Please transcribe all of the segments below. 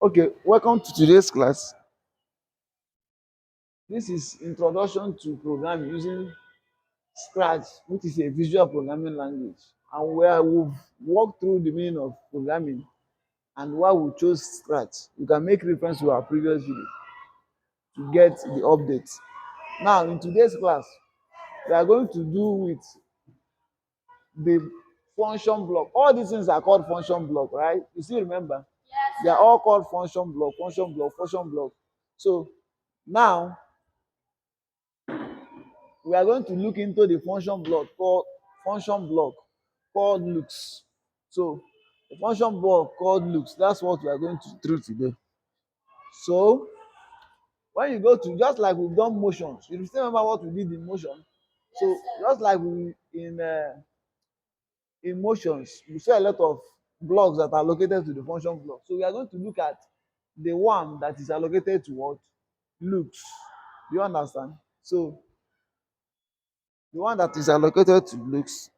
Okay, welcome to today's class. This is introduction to programming using Scratch, which is a visual programming language, and where we've walked through the meaning of programming and why we chose Scratch. You can make reference to our previous video to get the updates. Now, in today's class, we are going to do with the function block. All these things are called function block, right? You still remember? They are all called function block, function block, function block. So now we are going to look into the function block called looks. So the function block called looks, that's what we are going to treat today. So when you go to, just like we've done motions, you still remember what we did in motion. So just like we in motions, we saw a lot of blocks that are allocated to the function block. So we are going to look at the one that is allocated to what? Looks. Do you understand? So the one that is allocated to looks.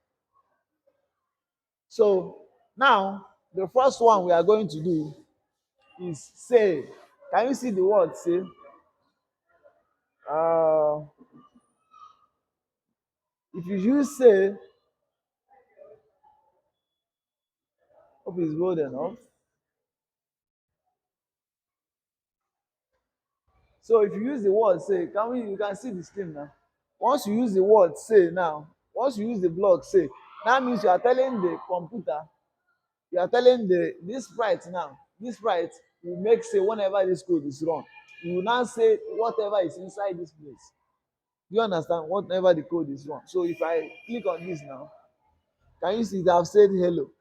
So now the first one we are going to do is say. Can you see the word say? Uh, if you use say, hope it's bold enough. So if you use the word say, you can see the screen now. Once you use the word say now, once you use the block say, that means you are telling the computer, you are telling this sprite now, this sprite will make say whenever this code is run. You will now say whatever is inside this place. Do you understand? Whatever the code is run. So if I click on this now, can you see that I've said hello?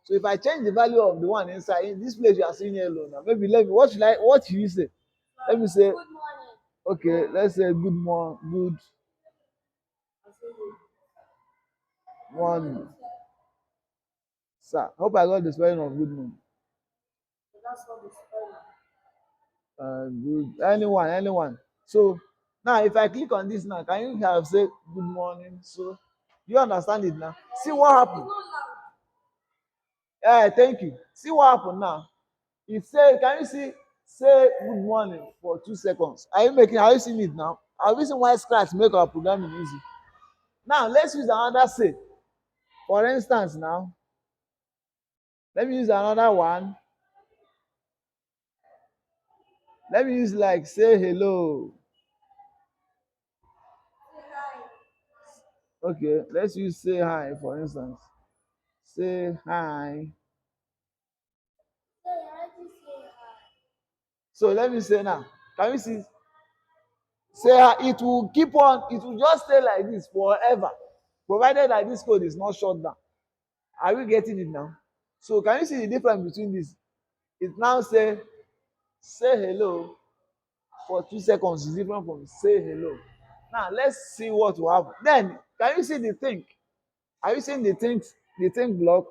So if I change the value of the one inside in this place, you are seeing hello now. Maybe what should you say? Let me say good morning. Okay, let's say good morning, good morning, sir. Hope I got the spelling of good morning. Good. Anyone. So now if I click on this now, can you have say good morning? So you understand it now? See what happened? Yeah, thank you. See what happened now? It said, can you see say good morning for 2 seconds? Are you seeing it now? Are you seeing why Scratch make our programming easy? Now let's use another say. For instance, now let me use another one. Let me use like say hello. Okay, let's use say hi for instance. Say hi. So let me say now. Can you see? Say hi. It will keep on. It will just stay like this forever, provided that this code is not shut down. Are we getting it now? So can you see the difference between this? It now say hello for 2 seconds is different from say hello. Now let's see what will happen. Then can you see the think? Are you seeing the think block?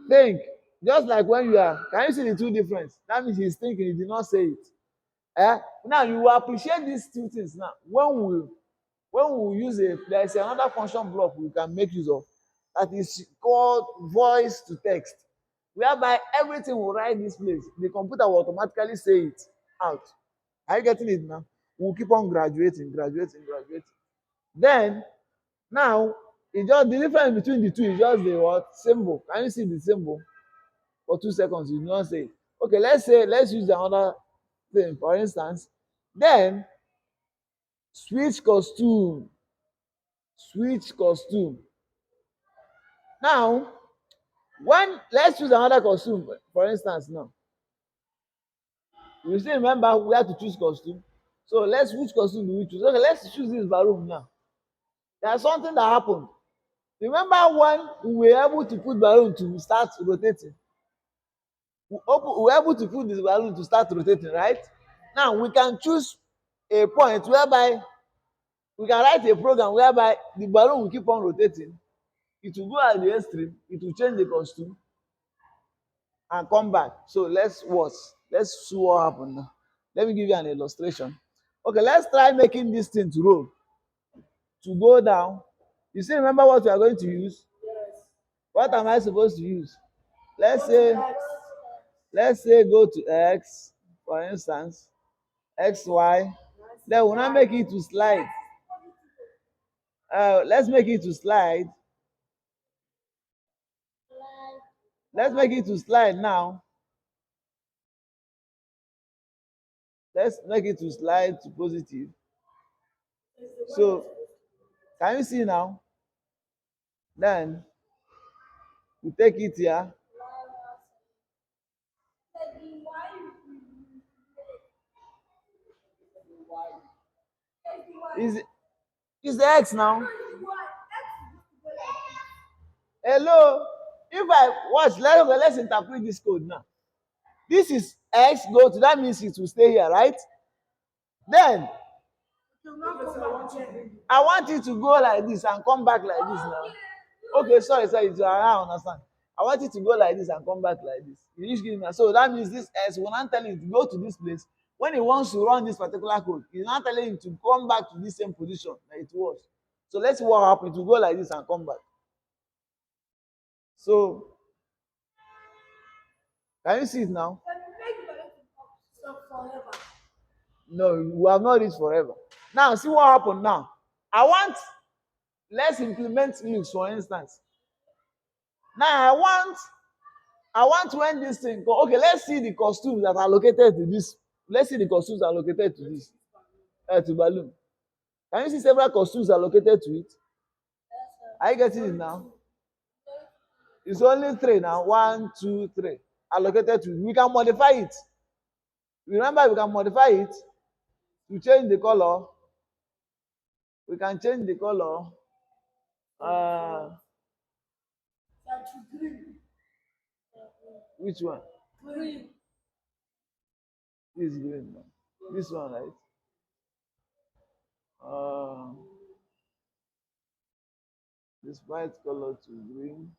Think. Just like when you are, can you see the two difference? That means he's thinking, he did not say it. Now you will appreciate these two things now. When we use there is another function block we can make use of that is called voice to text, whereby everything will write this place. The computer will automatically say it out. Are you getting it now? We'll keep on graduating. Then now it just the difference between the two is just the what symbol. Can you see the symbol? For 2 seconds, you do not say it. Okay, let's use another thing. For instance, then switch costume. Switch costume. Now, when let's choose another costume, for instance, now you still remember we have to choose costume. So let's which costume do we choose? Okay, let's choose this balloon now. There's something that happened. Remember when we were able to put balloon to start rotating? We were able to put this balloon to start rotating, right? Now we can choose a point whereby we can write a program whereby the balloon will keep on rotating. It will go at the extreme, it will change the costume and come back. So let's watch. Let's see what happened now. Let me give you an illustration. Okay, let's try making this thing to roll, to go down. You still remember what we are going to use? What am I supposed to use? Let's say Let's say go to X, for instance, XY. Then we'll not make it to slide. Let's make it to slide. Let's make it to slide now. Let's make it to slide to positive. So, can you see now? Then we take it here. Is is the X now? Hello. If I watch, let's interpret this code now. This is X go to, that means it will stay here, right? Then I want it to go like this and come back like this now. Okay, sorry, I understand. I want it to go like this and come back like this. You just give me so that means this S will not tell it to go to this place. When he wants to run this particular code, he's not telling him to come back to this same position that it was. So let's see what happens. It will go like this and come back. So can you see it now? No, we have not reached forever. Now see what happened now. Let's implement loops for instance. Now I want when this thing go. Okay, let's see the costumes that are located to this. Let's see the costumes that are located to this to balloon. Can you see several costumes are located to it? Are you getting it now? It's only three now. 1, 2, 3 allocated to it. We can modify it. Remember, we can modify it to change the color. We can change the color. Which one? Green. This is green now. This one, right? This white color to green.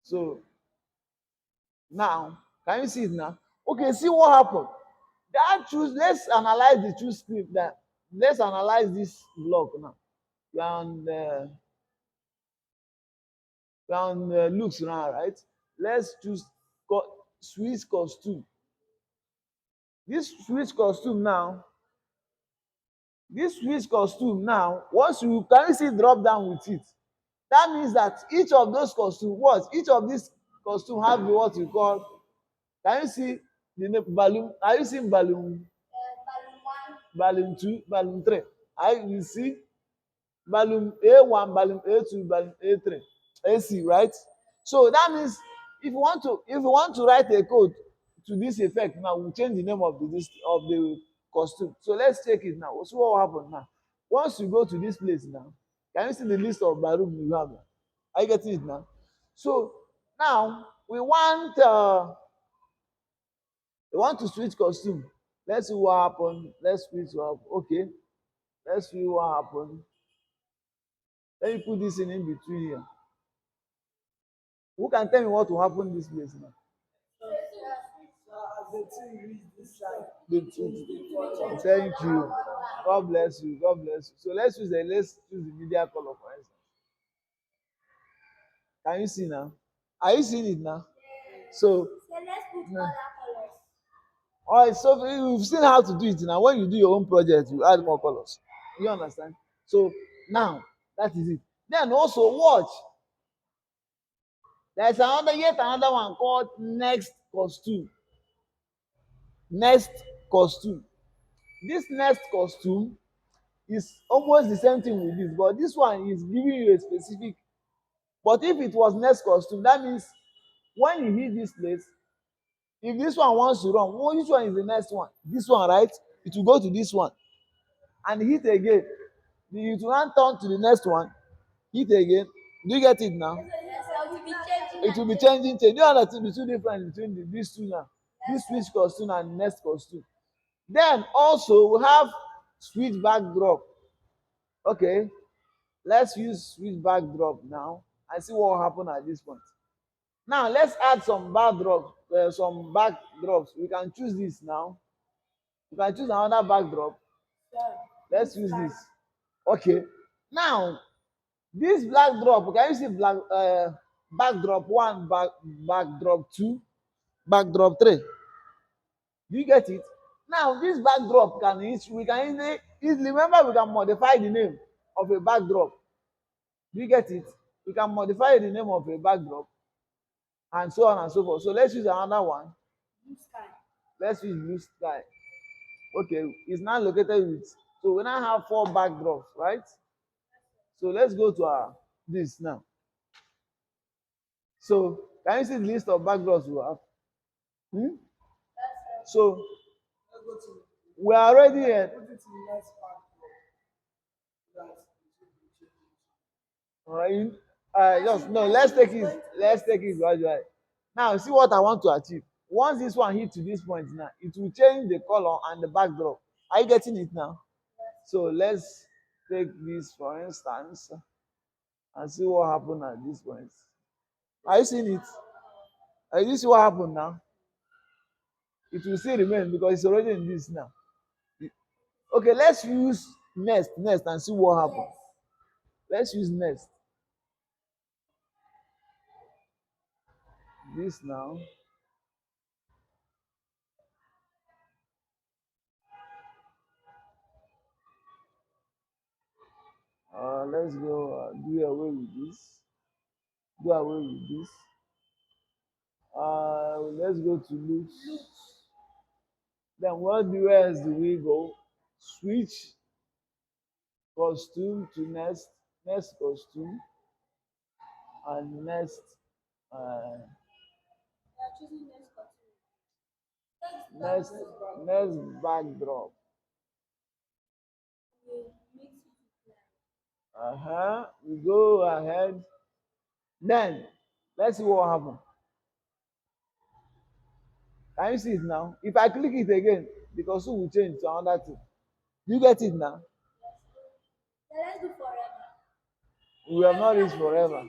So now, can you see it now? Okay, see what happened. Let's analyze the choose script. Let's analyze this block now. We're on looks now, right? Let's choose switch costume. This switch costume now. Once you can you see drop down with it. That means that each of those costume, each of these costume have what we call. Can you see the name balloon? Are you seeing balloon? Balloon 2, balloon 3. You see balloon A1, balloon A2, balloon A3, AC, right? So that means if you want to write a code to this effect now, we'll change the name of the costume. So let's check it now. We'll see what will happen now. Once you go to this place now, can you see the list of balloon you have now? Are you getting it now? So now we want to switch costume. Let's see what happened. Let's switch up. Okay. Let's see what happened. Let me put this in between here. Who can tell me what will happen in this place now? Thank you. God bless you. God bless you. So let's choose the media color for instance. Can you see now? Are you seeing it now? So let's put other colors. All right, so you've seen how to do it now. When you do your own project, you add more colors. You understand? So now that is it. Then also watch. There's yet another one called next costume. Next costume. This next costume is almost the same thing with this, but this one is giving you a specific. But if it was next costume, that means when you hit this place, if this one wants to run, which one is the next one? This one, right? It will go to this one and hit again. It will not turn to the next one, hit again. Do you get it now? It will be changing. Do you understand the two difference between these two now? This switch costume and next costume. Then also we have switch backdrop. Okay, let's use switch backdrop now and see what will happen at this point. Now let's add some backdrops. We can choose this now. You can choose another backdrop. Let's use this. Okay. Now This black drop, can you see black backdrop one, backdrop two, backdrop three? Do you get it? Now this backdrop we can easily remember we can modify the name of a backdrop. Do you get it? We can modify the name of a backdrop and so on and so forth. So let's use another one. Let's use blue sky. Okay, it's now located with, so we now have four backdrops, right? So let's go to our this now. So can you see the list of backdrops we have? Hmm? So we are already here. Alright, just no. Let's take it. Let's take it gradually. Now, see what I want to achieve. Once this one hit to this point now, it will change the color and the backdrop. Are you getting it now? So let's take this for instance and see what happened at this point. Are you seeing it? Are you see what happened now? It will still remain because it's already in this now. Okay, let's use next and see what happens. Let's use next. This now. Let's go do away with this. Do away with this. Let's go to loops. Then where else do we go? Switch costume to next costume, and uh, next next backdrop. We go ahead. Then let's see what happens. Can you see it now? If I click it again, the costume will change to another thing. Do you get it now? We have not reached forever.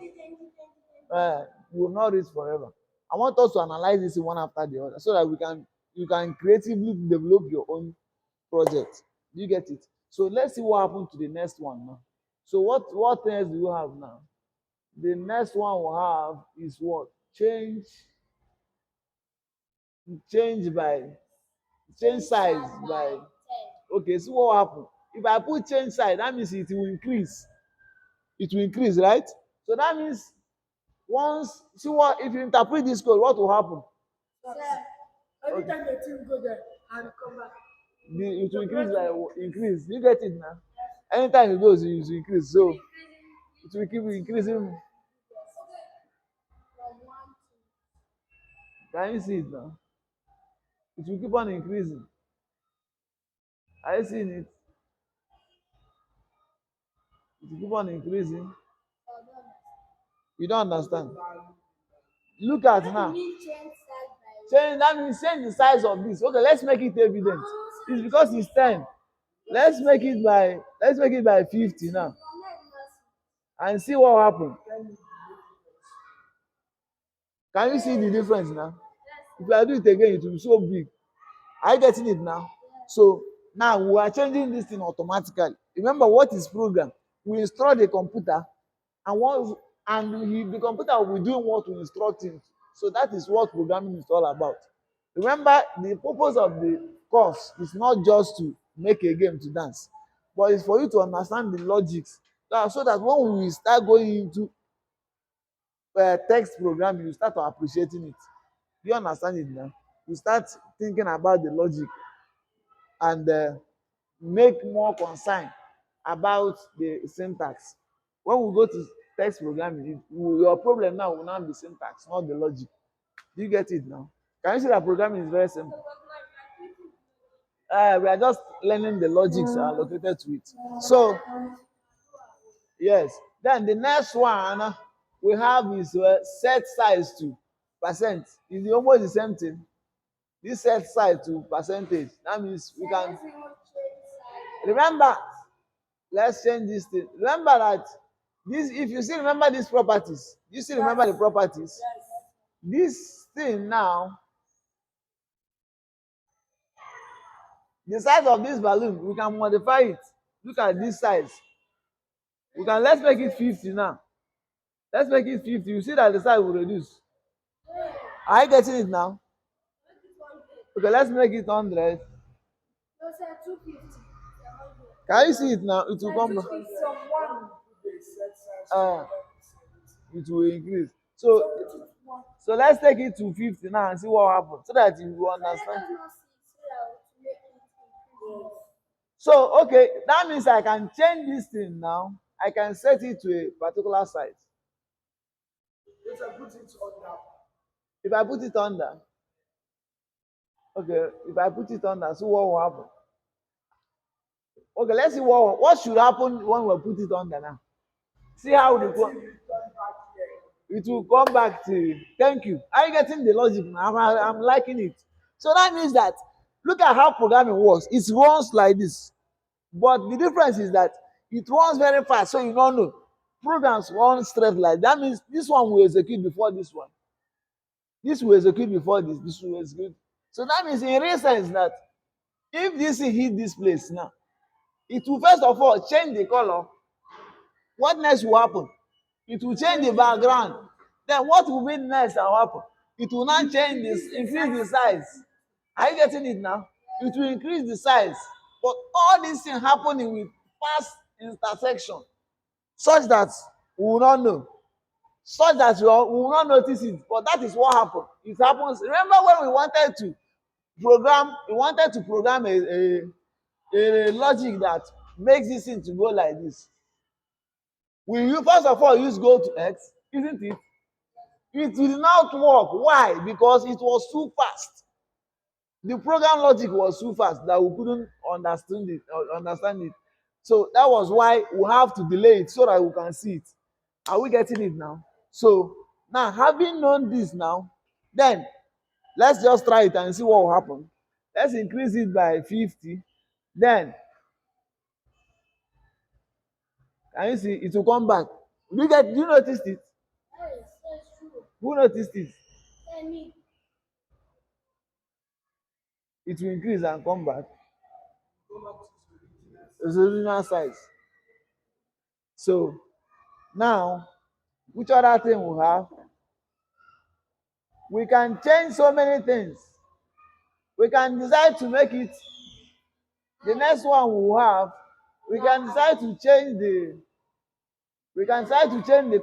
Uh, we will not reach forever. I want us to analyze this one after the other so that you can creatively develop your own project. Do you get it? So let's see what happened to the next one now. So what else do you have now? The next one we have is what? Change by change size by, okay, see what happened. If I put change size, that means it will increase. It will increase, right? So that means once, see what, if you interpret this code, what will happen? Every time the team go there and come back, it will increase by increase. You get it now? Anytime it goes, it will increase. So it will keep increasing. Can you see it now? It will keep on increasing. Are you seeing it? It will keep on increasing. You don't understand. Look at now. Change, that means change the size of this. Okay, let's make it evident. It's because it's 10. Let's make it by 50 now. And see what happens. Can you see the difference now? If I do it again, it will be so big. Are you getting it now? So now we are changing this thing automatically. Remember what is program? We instruct the computer, and the computer will be doing what we instruct him. So that is what programming is all about. Remember, the purpose of the course is not just to make a game to dance, but it's for you to understand the logics. So that when we start going into text programming, you start to appreciating it. Do you understand it now? You start thinking about the logic and make more concern about the syntax. When we go to text programming, your problem now will not be syntax, not the logic. Do you get it now? Can you see that programming is very simple? We are just learning the logics allocated to it. So, yes. Then the next one we have is set size to percent. It's almost the same thing. This set size to percentage. That means we can remember. Let's change this thing. Remember that this. If you still remember these properties, you still remember the properties. This thing now, the size of this balloon, we can modify it. Look at this size. We can let's make it 50 now. Let's make it 50. You see that the size will reduce. Are you getting it now? Okay, let's make it 100. Can you see it now? It will come back. Uh, it will increase. So let's take it to 50 now and see what happens so that you will understand. So okay, that means I can change this thing now. I can set it to a particular size. If I put it under, okay, if I put it under, so what will happen? Okay, let's see what should happen when we put it under now. See how it will come back to. Thank you. Are you getting the logic now? I'm liking it. So that means that look at how programming works. It runs like this, but the difference is that it runs very fast. So you don't know. Programs run straight like that means this one will execute before this one. This will execute before this. This will execute. So that means in real sense that if this hit this place now, it will first of all change the color. What next will happen? It will change the background. Then what will be next that will happen? It will not change this, increase the size. Are you getting it now? It will increase the size. But all these things happening with fast intersection, such that we will not know. Such that we will not notice it. But that is what happened. It happens. Remember when we wanted to program a logic that makes this thing to go like this. We first of all use go to X, isn't it? It did not work. Why? Because it was too fast. The program logic was too fast that we couldn't understand it. So that was why we have to delay it so that we can see it. Are we getting it now? So now having known this now, then let's just try it and see what will happen. Let's increase it by 50. Then can you see it will come back? Do you notice it? Who noticed it? It will increase and come back. It's original size. So now, which other thing we have? We can change so many things. We can decide to make it. The next one we will have. We can decide to change the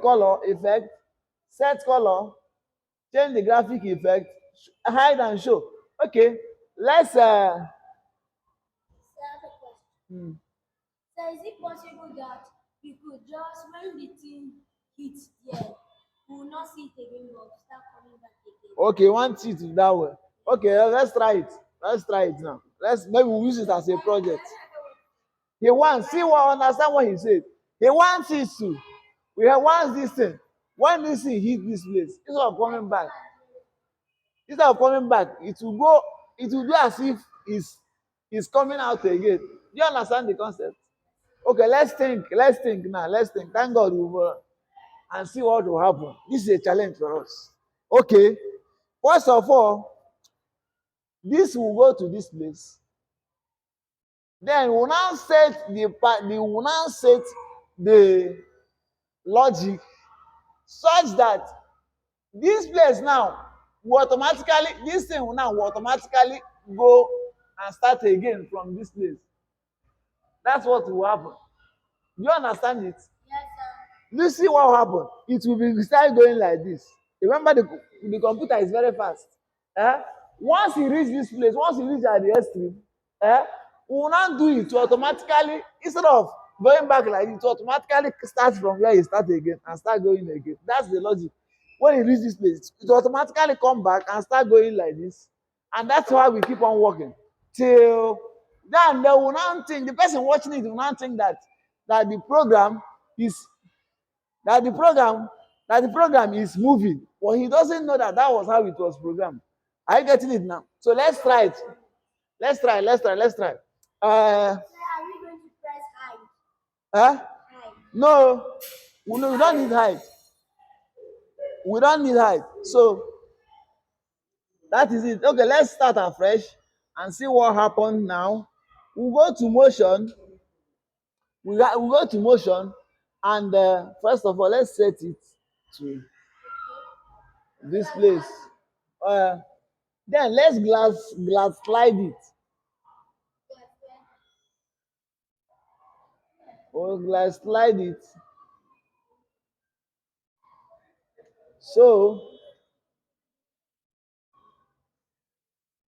color effect, set color, change the graphic effect, hide and show. Okay, let's So is it possible that we could just when the thing hits there, we will not see it again, but start coming back again? Okay, want it that way. Okay, let's try it. Let's try it now. Maybe we'll use it as a project. He wants, understand what he said. He wants it to. We have wants this thing. When this thing hit this place, instead of coming back, it will do as if it's coming out again. Do you understand the concept? Okay, let's think now. Let's think. Thank God we will and see what will happen. This is a challenge for us. Okay. First of all, this will go to this place. Then we will now set the logic such that this place now this thing will automatically go and start again from this place. That's what will happen. Do you understand it? Yes, sir. You see what will happen? It will be start going like this. Remember the computer is very fast. Once you reach this place, once you reach at the extreme, we will not do it to automatically, instead of going back like it, to automatically start from where you start again and start going again. That's the logic. When you reach this place, it automatically come back and start going like this. And that's why we keep on working. Till then they will not think, the person watching it will not think that the program is that the program is moving. But he doesn't know that was how it was programmed. Are you getting it now? So let's try it. Let's try. Sir, are we going to press hide? Hide. No, we don't need height. We don't need height. So that is it. Okay, let's start afresh and see what happened now. We'll go to motion. We go to motion And first of all, let's set it to this place. Uh, then let's glass slide it. Or glass slide it. So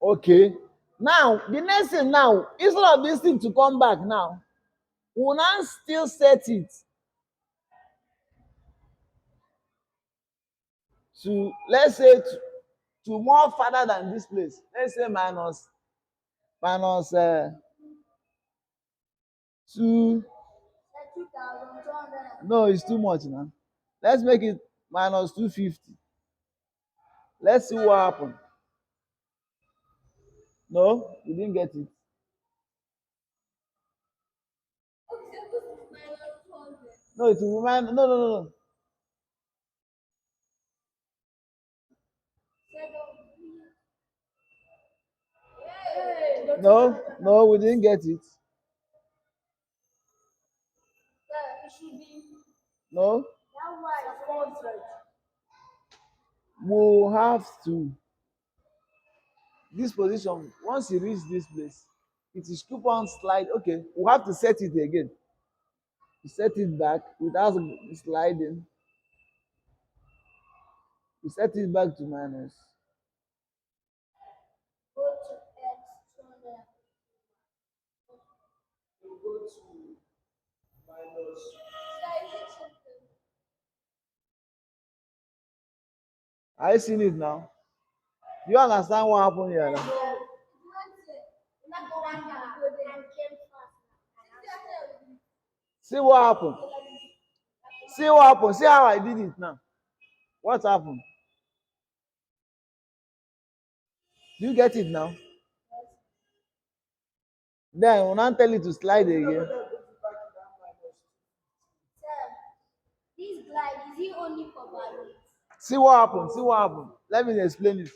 okay. Now the next thing now, instead of this thing to come back now, we will now still set it to, let's say, to more farther than this place. Let's say minus 2. 2,200. No, it's too much now. Let's make it minus 250. Let's see what happened. No, you didn't get it. No, it will remind. No, no, no, no. No, no, we didn't get it. No, we'll have to. This position, once you reach this place, it is keep on slide. Okay, we'll have to set it again. We set it back without sliding. We set it back to minus. Go to X 200. Are you seeing it now? Do you understand what happened here now? See what happened? See what happened? See how I did it now? What happened? Do you get it now? Then we'll not tell you to slide again. This glide, is it only for balloons? See what happened? See what happened? Let me explain it.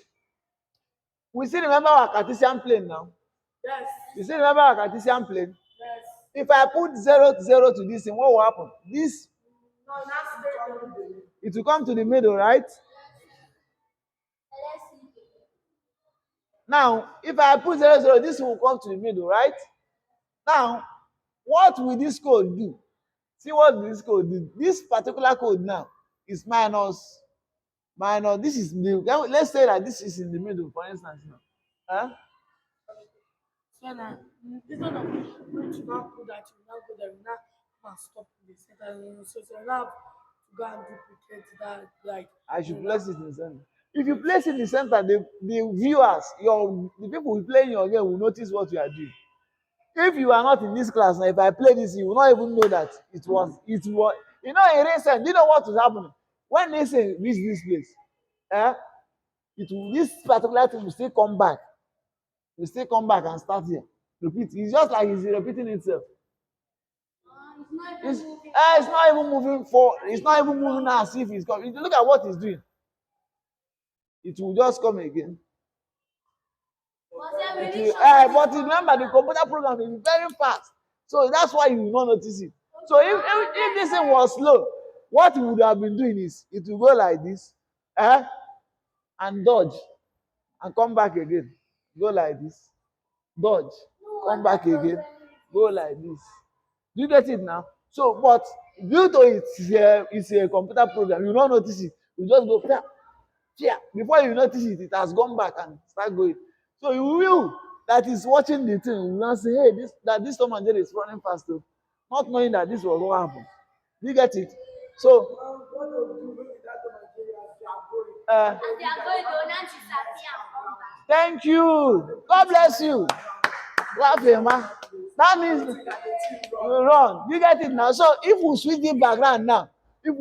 We still remember our Cartesian plane now. Yes. You still remember our Cartesian plane? Yes. If I put 0 to 0 to this thing, what will happen? This, No, not straight. it will come to the middle, right? Let's see. Now, if I put 0, 0, this will come to the middle, right? Now, what will this code do? See what this code do. This particular code now is minus. This is new. Let's say that this is in the middle, for instance. Now. Huh? So now, this one of going to now put that you now go there, you now come and stop in the center. So now to go and duplicate that glide. I should place it in the center. If you place it in the center, the viewers, the people who play in your game will notice what you are doing. If you are not in this class now, if I play this, you will not even know that it was. You know, in recent, do you know what is happening? When they say reach this place, this particular thing will still come back. It will still come back and start here. Repeat. It's just like it's repeating itself. It's not even moving forward. It's not even moving as if it's coming. If you look at what it's doing, it will just come again. But remember, the computer program is very fast. So that's why you will not notice it. So if this thing was slow, what it would have been doing is it will go like this, and dodge, and come back again. Go like this, dodge, come back again, go like this. Do you get it now? So, but due to it's a computer program, you will not notice it. You just go, before you notice it, it has gone back and start going. So you will, that is watching the thing, will not say, hey, this Tom and Jerry is running fast too. Not knowing that this was what happened. Do you get it? So What do you do with that Nigeria as they uh, are going? As they are going, they will not disappear and come back. thank you. God bless you. Laugh, man. That means you run. Do you get it now? So if we switch the background now, this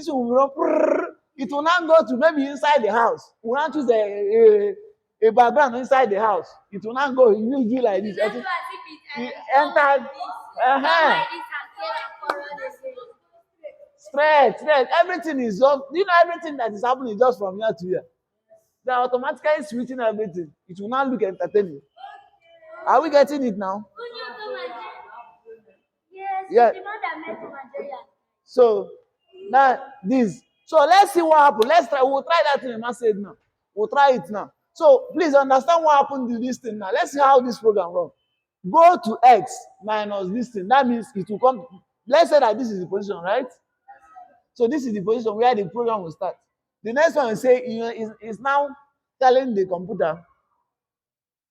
will run. It will not go to maybe inside the house. We want to choose a background inside the house. It will not go. You will do like this. It's not as if It it entered. Straight. Everything is just, you know, everything that is happening is just from here to here. They are automatically switching everything. It will not look entertaining. Are we getting it now? Yes, Yeah. The one that meant to Nigeria. So now this. So let's see what happened. Let's try. We'll try that thing Emma said now. We'll try it now. So please understand what happened to this thing now. Let's see how this program runs. Go to x minus this thing. That means it will come. Let's say that this is the position, right? So this is the position where the program will start. The next one will say, is now telling the computer,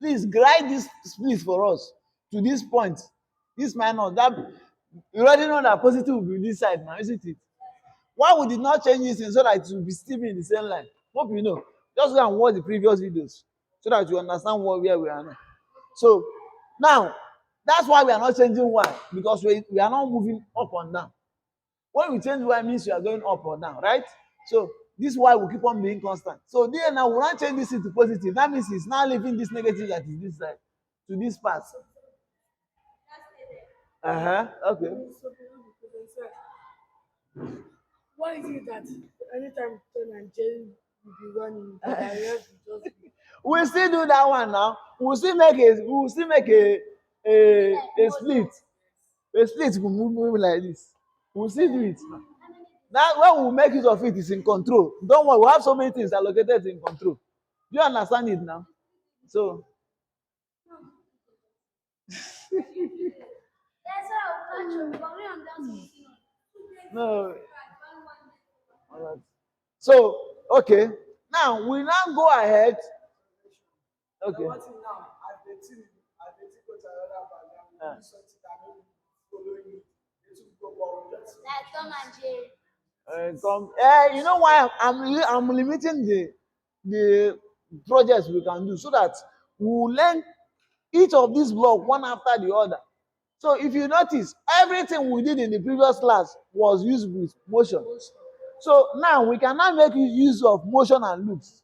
please grind this split for us to this point. This minus that. You already know that positive will be this side now, isn't it? Why we did not change this thing so that it will be still in the same line? Hope you know. Just go and watch the previous videos so that you understand where we are now. So now that's why we are not changing y, because we are not moving up and down. When we change y means you are going up or down, right? So this y will keep on being constant. So there now we want to change this into positive. That means it's now leaving this negative that is this side to this part. Okay. Why is it that anytime Tom and Jerry will be running, the rest will just be We still do that one now. We will still make a split. A split will move like this. We'll still do it. That when we make use of it is in control. Don't worry, we have so many things allocated in control. Do you understand it now? So That's why I'll catch you. But we on that no. Alright. So okay. Now we now go ahead. Okay. now. As the team go to another background, we do something that maybe following it. They took go about just Like Tom and Jerry. You know why I'm limiting the projects we can do so that we will learn each of these blocks one after the other. So if you notice, everything we did in the previous class was used with motion. So now we can now make use of motion and loops.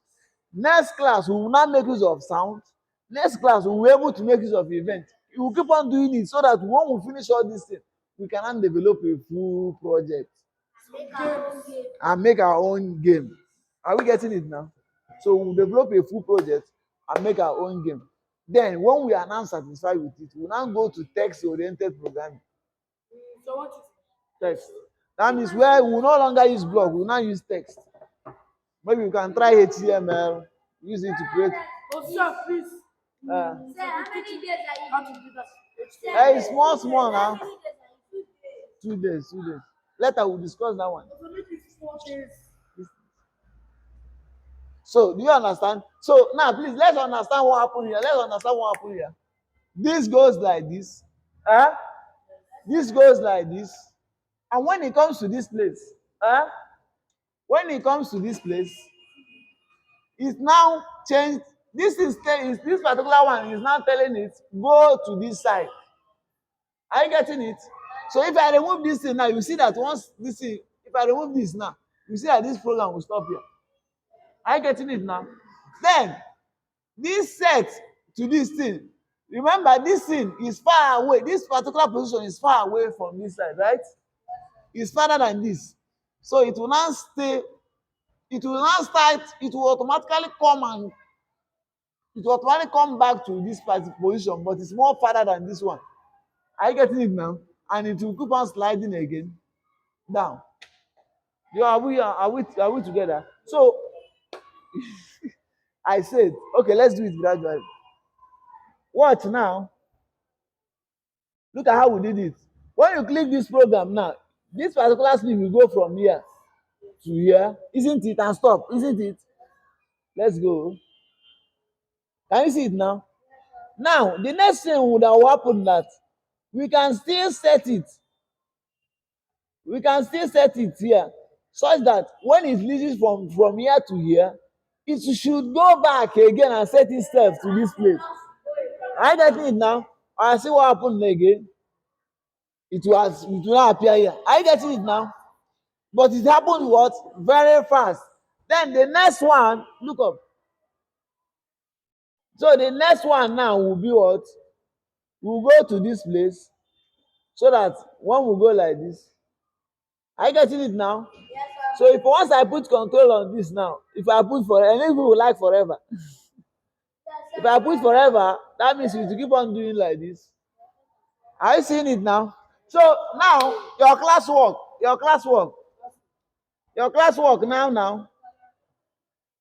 Next class we will now make use of sound. Next class we will be able to make use of event. We will keep on doing it so that when we finish all these things, we can now develop a full project Make our own game. and make our own game. Are we getting it now? So we'll develop a full project and make our own game. Then when we are now satisfied with it, we'll now go to text-oriented programming. so what is Text. That means where we will no longer use block, we will now use text. Maybe we can try HTML, use it to create. oh sir, please Uh, Sir, how many days how are to you do that? hey, small How now. many days are you? 2 days, 2 days. Later we'll discuss that one. So make it 4 days. So do you understand? So now please let's understand what happened here. Let's understand what happened here. This goes like this. This goes like this. And when it comes to this place, when it comes to this place, it's now changed. This particular one is now telling it go to this side. Are you getting it? So if I remove this thing now, you see that once this thing, if I remove this now, you see that this program will stop here. Are you getting it now? Then this set to this thing. Remember, this thing is far away. This particular position is far away from this side, right? It's farther than this. So it will now stay, it will now start, it will automatically come back to this position, but it's more farther than this one. Are you getting it now? And it will keep on sliding again down. Are we together? So I said, okay, let's do it gradually. Watch now. Look at how we did it. When you click this program now, this particular slip will go from here to here, isn't it? And stop, isn't it? Let's go. Can you see it now? Now, the next thing would have happened that we can still set it. We can still set it here such that when it reaches from here to here, it should go back again and set itself to this place. Are you getting it now? I see what happened again. It will not appear here. Are you getting it now? But it happened what? Very fast. Then the next one, look up. So the next one now will be what? We'll go to this place so that when we go like this. Are you getting it now? Yes, sir. So if once I put control on this now, if I put forever, and people will like forever. If I put forever, that means you to keep on doing like this. Are you seeing it now? So now your classwork, now.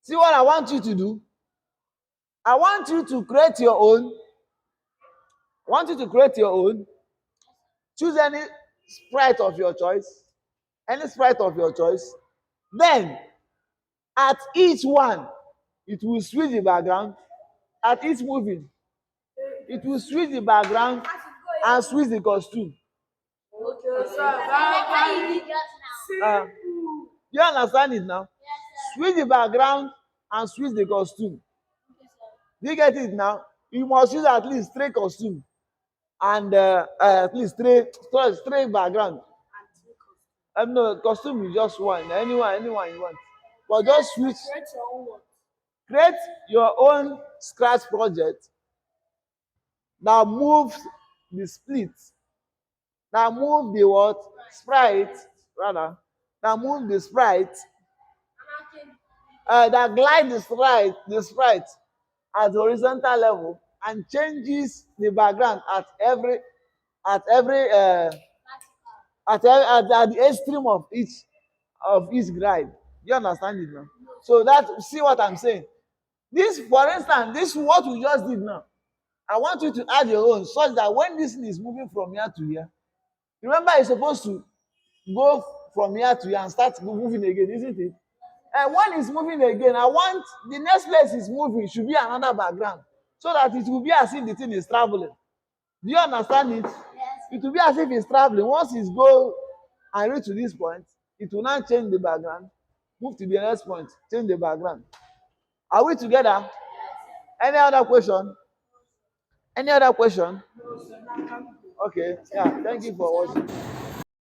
See what I want you to do? I want you to create your own. Choose any sprite of your choice. Then at each one, it will switch the background. At each moving, it will switch the background and switch the costume. Okay, sir. Like how you did just now. Uh, you understand it now? Switch the background and switch the costume. Okay, sir. Do you get it now? You must use at least 3 costume and at least three background. No, costume is just one. Anyone you want. But just switch. Create your own one. Create your own scratch project. Now move the split. Now move the what? Sprite. Rather. Now move the sprite. That glide the sprite at horizontal level and changes the background at every at the extreme of each glide. You understand it now? So that see what I'm saying. This, for instance, this what we just did now. I want you to add your own such that when this thing is moving from here to here, remember it's supposed to go from here to here and start moving again, isn't it? And when it's moving again, I want the next place it's moving should be another background so that it will be as if the thing is traveling. Do you understand it? Yes. It will be as if it's traveling. Once it's go and reach to this point, it will now change the background, move to the next point, change the background. Are we together? Any other question? Any other question? No, sir. Now can we go? Okay. Yeah. Thank you for watching.